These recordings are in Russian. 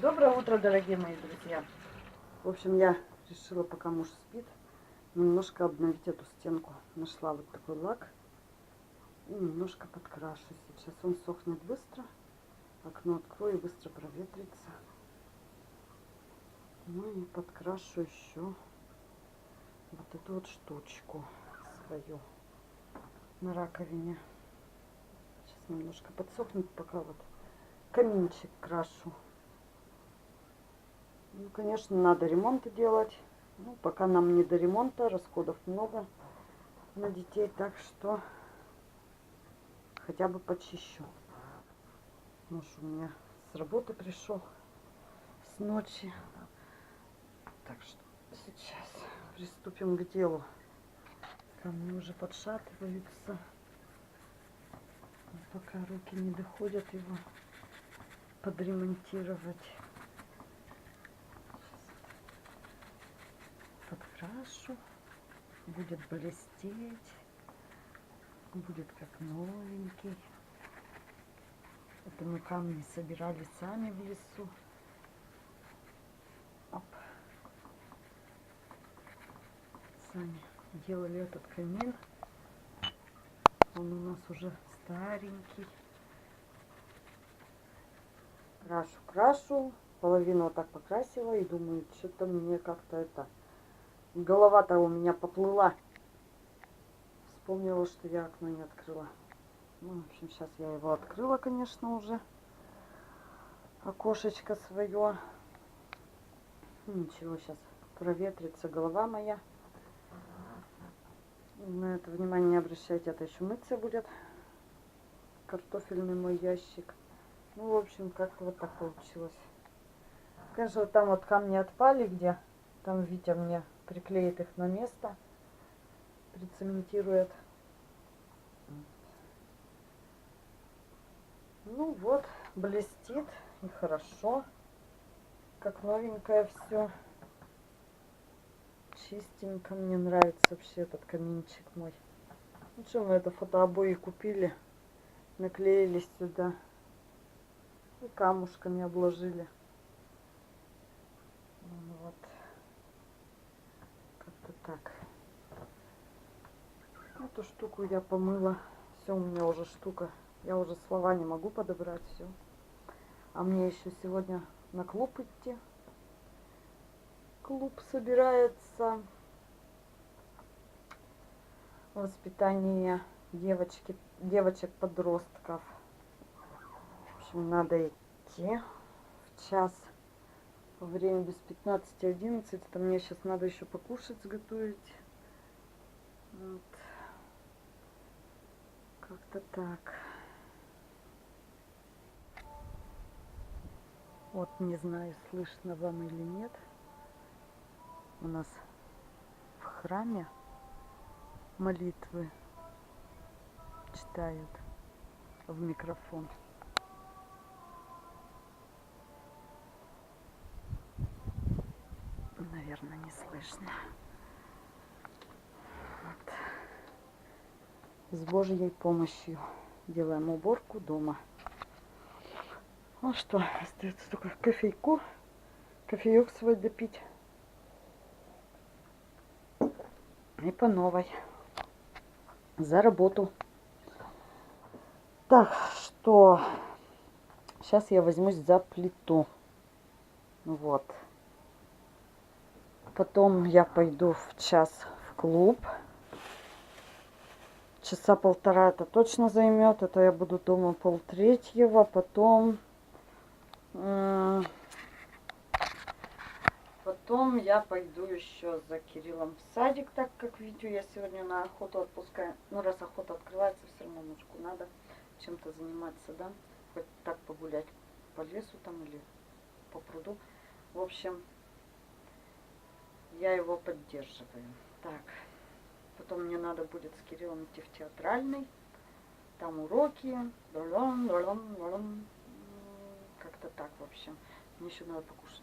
Доброе утро, дорогие мои друзья. В общем, я решила, пока муж спит, немножко обновить эту стенку. Нашла вот такой лак и немножко подкрашу. Сейчас он сохнет быстро. Окно открою и быстро проветрится. Ну и подкрашу еще вот эту вот штучку свою на раковине. Сейчас немножко подсохнет, пока вот каминчик крашу. Ну, конечно, надо ремонт делать. Ну, пока нам не до ремонта, расходов много на детей, так что хотя бы почищу. Муж у меня с работы пришел с ночи. Так что сейчас приступим к делу. Камни уже подшатываются. Пока руки не доходят его подремонтировать. Подкрашу. Будет блестеть. Будет как новенький. Это мы камни собирали сами в лесу. Оп. Сами делали этот камин. Он у нас уже старенький. Крашу. Половину вот так покрасила и думаю, что-то мне как-то это... Голова-то у меня поплыла. Вспомнила, что я окно не открыла. Ну, в общем, сейчас я его открыла, конечно, уже. Окошечко свое. Ничего, сейчас проветрится голова моя. На это внимание не обращайте, это еще мыться будет. Картофельный мой ящик. Ну, в общем, как-то вот так получилось. Конечно, вот там вот камни отпали, где там Витя мне приклеит их на место. Прицементирует. Ну вот, блестит и хорошо. Как новенькое все. Чистенько. Мне нравится вообще этот каминчик мой. Ну что, мы это фотообои купили. Наклеились сюда. И камушками обложили. Вот. Как-то так. Эту штуку я помыла. Все, у меня уже штука. Я уже слова не могу подобрать. Все. А мне еще сегодня на клуб идти. Клуб собирается. Воспитание девочек-подростков. В общем, надо идти в час. Время без 15:11. Это мне сейчас надо еще покушать, сготовить. Вот. Как-то так. Вот не знаю, слышно вам или нет. У нас в храме молитвы читают в микрофон. Наверное, не слышно. Вот. С Божьей помощью делаем уборку дома. Ну что, остается только кофеек свой допить. И по новой. За работу. Так, что сейчас я возьмусь за плиту. Вот. Потом я пойду в час в клуб. Часа полтора это точно займет. Это я буду дома 2:30. Потом я пойду еще за Кириллом в садик, так как Витю я сегодня на охоту отпускаю. Ну, раз охота открывается, все равно мужику надо чем-то заниматься, да? Хоть так погулять по лесу там или по пруду. В общем, я его поддерживаю. Так, потом мне надо будет с Кириллом идти в театральный. Там уроки. Как-то так, в общем. Мне еще надо покушать.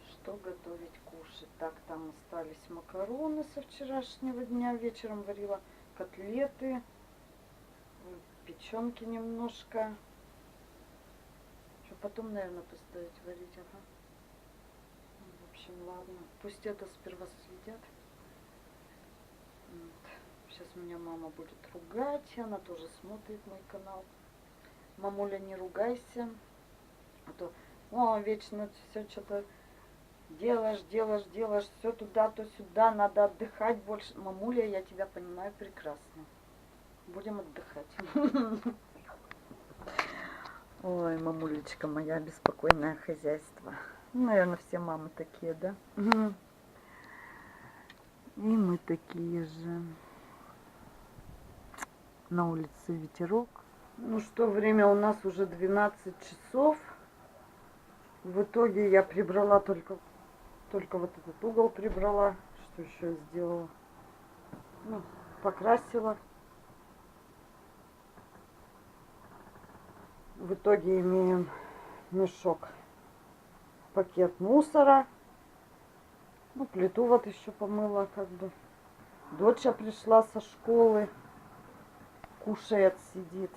Что готовить, кушать? Так, там остались макароны со вчерашнего дня. Вечером варила котлеты. Печенки немножко. Что потом, наверное, поставить варить, ага. В общем, ладно. Пусть это сперва съедят. Вот. Сейчас меня мама будет ругать, она тоже смотрит мой канал. Мамуля, не ругайся, а то вечно все что-то делаешь, все туда, то сюда, надо отдыхать больше. Мамуля, я тебя понимаю прекрасно. Будем отдыхать. Ой, мамулечка моя, беспокойное хозяйство. Наверное, все мамы такие, да? И мы такие же. На улице ветерок. Ну что, время у нас уже 12 часов. В итоге я прибрала только вот этот угол прибрала. Что еще я сделала? Ну, покрасила. В итоге имеем мешок, пакет мусора. Ну, плиту вот еще помыла, как бы. Доча пришла со школы, кушает, сидит.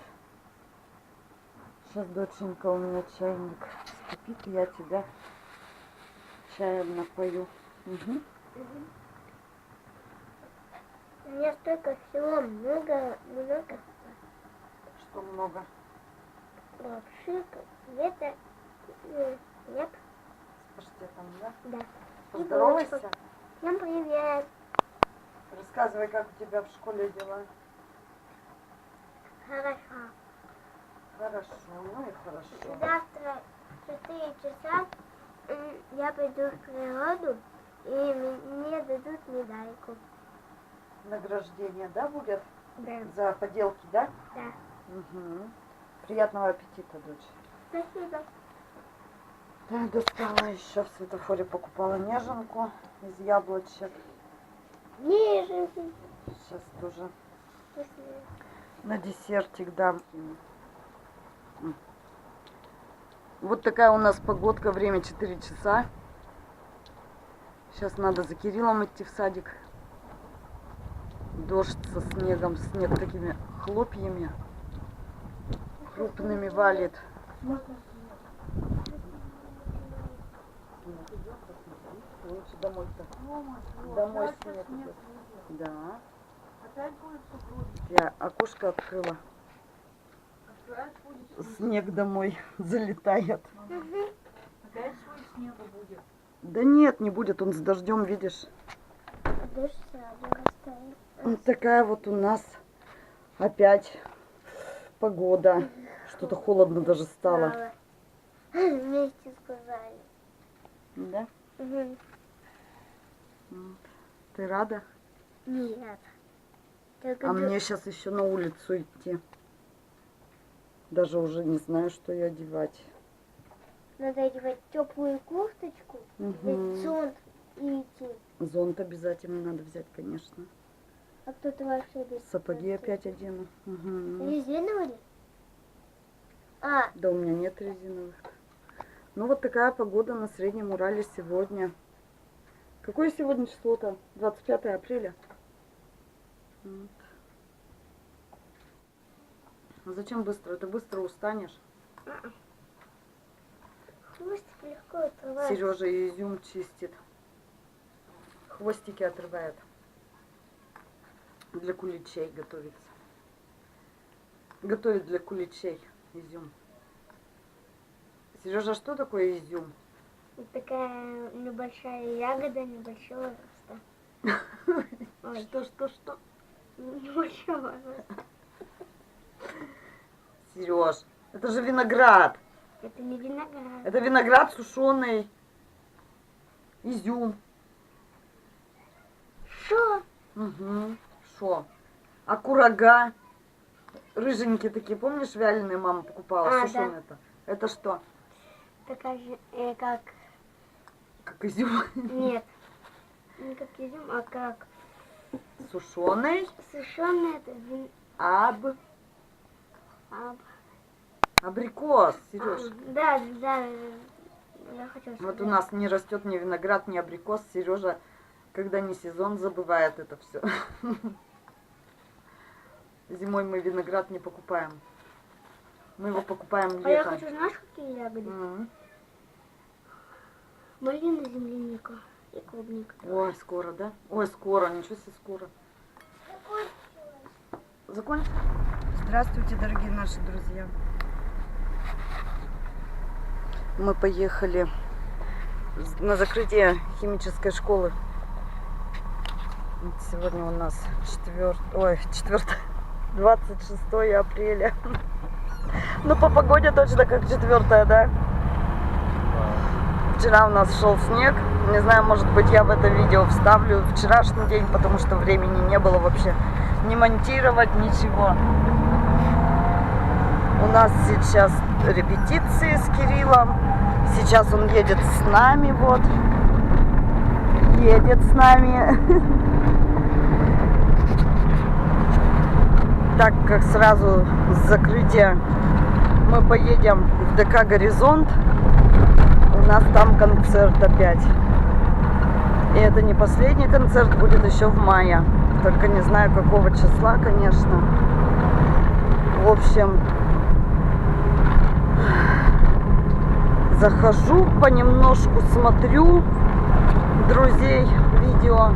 Сейчас, доченька, у меня чайник вскипит, и я тебя чаем напою. Угу. У меня столько всего много. Что много? Вообще, где-то нет. С паштетом, да? Да. Поздоровайся. Всем привет. Рассказывай, как у тебя в школе дела. Хорошо. Хорошо, ну и хорошо. Завтра в 4 часа я пойду в природу, и мне дадут медальку. Награждение, да, будет? Да. За поделки, да? Да. Угу. Приятного аппетита, дочь. Спасибо. Да, достала еще в светофоре, покупала неженку из яблочек. Неженки. Сейчас тоже Вкусные. на десертик дам. Вот такая у нас погодка, время 4 часа. Сейчас надо за Кириллом идти в садик. Дождь со снегом, снег такими хлопьями крупными валит. Лучше домой-то. Домой снег идет. Да. Опять будет супруги. Я окошко открыла. Опять будет Снег домой залетает. Опять свой снега будет. Да нет, не будет, он с дождем, видишь. Дождь сразу растает. Вот такая вот у нас опять погода. Что-то холодно даже стало. Вместе сказали. Да? Угу. Вот. Ты рада? Нет. Только А мне сейчас еще на улицу идти. Даже уже не знаю, что и одевать. надо одевать теплую кофточку, взять зонт и идти. Зонт обязательно надо взять, конечно. А кто-то вообще без Сапоги опять одену. Угу. резиновые? А, Да у меня нет резиновых. Ну вот такая погода на Среднем Урале сегодня. Какое сегодня число-то? 25 апреля. Вот. А зачем быстро? Ты быстро устанешь. хвостик легко отрывается. Сережа изюм чистит. Хвостики отрывает. Для куличей готовится. Готовит для куличей изюм. Сережа, что такое изюм? Вот такая небольшая ягода небольшого роста. Ой, Что? небольшого роста. Сереж, это же виноград. Это не виноград. Это виноград сушеный. Изюм. Что? Угу. Шо? А курага? Рыженькие такие, помнишь, вяленые мама покупала, А, сушеные-то? Это что? Такая же, как... Как изюм? Нет. Не как изюм, а как Сушеный. сушеный это Абрикос, Сереж. Да, я хотела сказать. Вот у нас не растет ни виноград, ни абрикос. Сережа, когда не сезон, забывает это все. Зимой мы виноград не покупаем. Мы его покупаем А я летом. хочу, знаешь, какие ягоды? Мгм. Малина, земляника и клубника. Ой, скоро, да? Ой, скоро, ничего себе скоро. Закончил? Здравствуйте, дорогие наши друзья. Мы поехали на закрытие химической школы. Сегодня у нас 26 апреля. Ну, по погоде точно как 4, да? Вчера у нас шел снег. Не знаю, может быть, я в это видео вставлю вчерашний день, потому что времени не было вообще не монтировать ничего. У нас сейчас репетиции с Кириллом. Сейчас он едет с нами, вот. Едет с нами. Так как сразу с закрытия мы поедем в ДК «Горизонт», у нас там концерт опять. И это не последний концерт, будет еще в мае. Только не знаю, какого числа, конечно. В общем, захожу, понемножку смотрю друзей видео.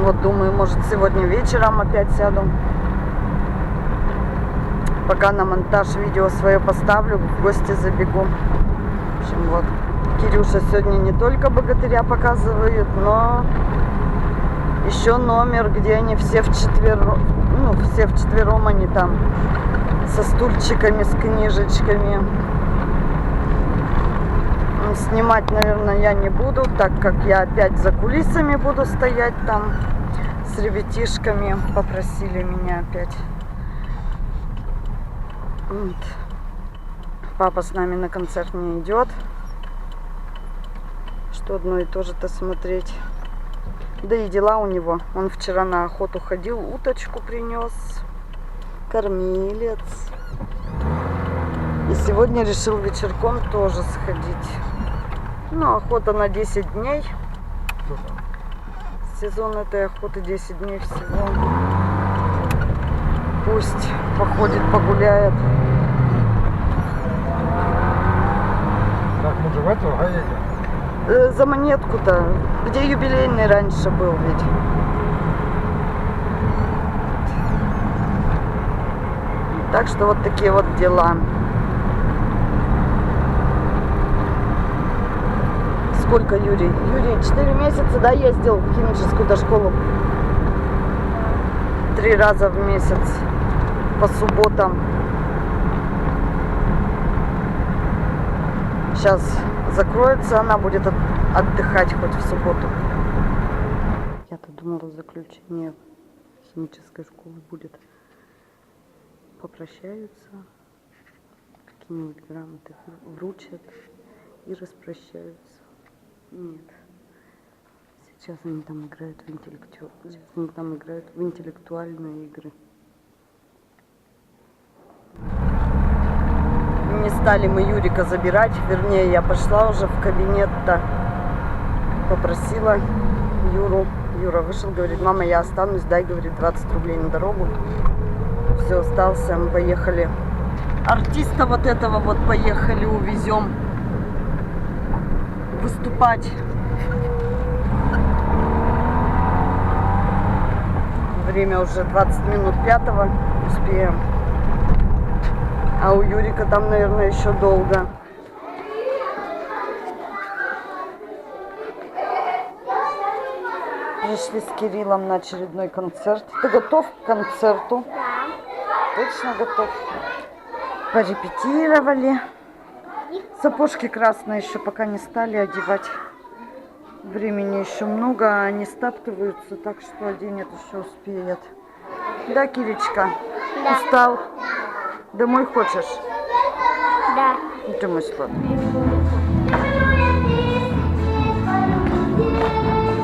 Вот думаю, может, сегодня вечером опять сяду. Пока на монтаж видео свое поставлю, в гости забегу. В общем, вот. Кирюша сегодня не только «Богатыря» показывает, но еще номер, где они все вчетвером, ну, все вчетвером они там со стульчиками, с книжечками. Снимать, наверное, я не буду, так как я опять за кулисами буду стоять там с ребятишками. Попросили меня опять. Вот. Папа с нами на концерт не идет. Что одно и то же-то смотреть. Да и дела у него. Он вчера на охоту ходил, уточку принес, кормилец. И сегодня решил вечерком тоже сходить. Ну, охота на 10 дней. Сезон этой охоты 10 дней всего. Пусть походит, погуляет. Так, мы же в эту, а едем? За монетку-то, где юбилейный раньше был ведь. Так что вот такие вот дела. Сколько Юрий? Юрий 4 месяца, да, ездил в химическую школу? 3 раза в месяц по субботам. Сейчас закроется, она будет отдыхать хоть в субботу. Я-то думала, заключение химической школы будет. Попрощаются, какие-нибудь грамоты вручат и распрощаются. Нет. Сейчас они там играют в интеллектуальные игры. Не стали мы Юрика забирать, вернее, я пошла уже в кабинет-то, попросила Юру. Юра вышел, говорит: мама, я останусь, дай, говорит, 20 рублей на дорогу. Все, остался, мы поехали. Артиста вот этого вот поехали, увезем выступать. Время уже 20 минут 5-го, успеем. А у Юрика там, наверное, еще долго. Пришли с Кириллом на очередной концерт. Ты готов к концерту? Да. Точно готов. Порепетировали. Сапожки красные еще пока не стали одевать. Времени еще много, а они стаптываются, так что оденет еще успеет. Да, Киричка? Да. Устал? Домой хочешь? Да. Ты мой сладкий.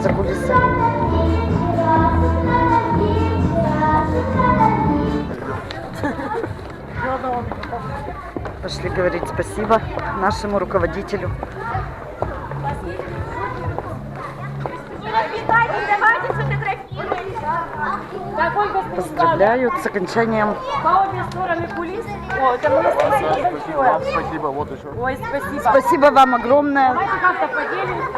За кулисами. Пошли говорить спасибо нашему руководителю. Давайте сфотографируемся. Так, Ольга Станиславовна, поздравляют с окончанием. по обе стороны кулис. О, это мне спасибо большое. Спасибо, вот еще. Ой, спасибо. Спасибо вам огромное. Давайте как-то поделимся.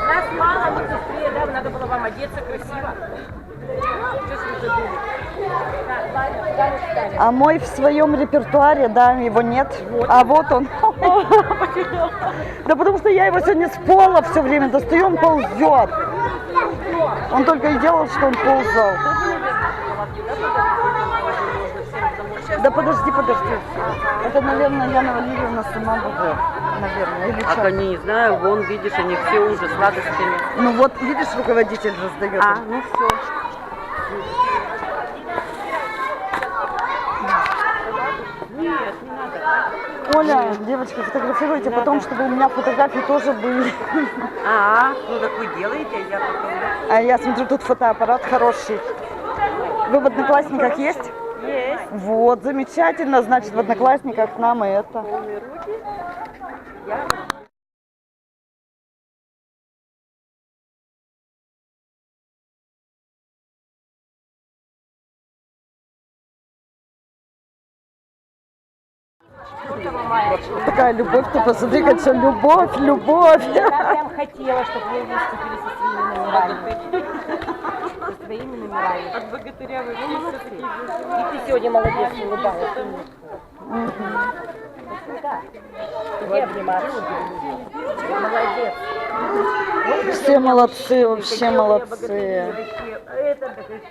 Нас мало, мы быстрее, да? Надо было вам одеться красиво. Что ж вы забыли? Так, ладно, куда мы встали? А мой в своем репертуаре, да, его нет. А вот он. Да потому что я его сегодня с пола все время достаю, он ползет. Он только и делал, что он ползал. Да подожди. Это, наверное, Яна Валерьевна сама будет. Наверное, или А что? они, не знаю, вон, видишь, они все уже сладостями. Ну вот, видишь, руководитель раздает. А, ну все. Нет, не надо. Оля, девочки, фотографируйте потом, чтобы у меня фотографии тоже были. Ну так вы делаете, а я потом... А я смотрю, тут фотоаппарат хороший. Вы в Одноклассниках есть? Есть. Вот, замечательно, значит, в Одноклассниках к нам и это. Такая любовь, ты посмотри, как все любовь. Я прям хотела, чтобы вы выступили со своими номерами. Со своими номерами. От богатыря вы видите, И ты сегодня молодец, улыбалась. Иди обниматься. Молодец. Все молодцы, вообще молодцы. Это такой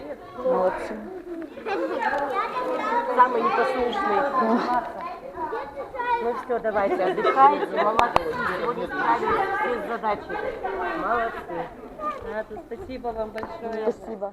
Молодцы. самый непослушный. Ну все, давайте, отдыхайте. Молодцы. Сегодня справились все с задачей. Молодцы. Спасибо вам большое. Спасибо.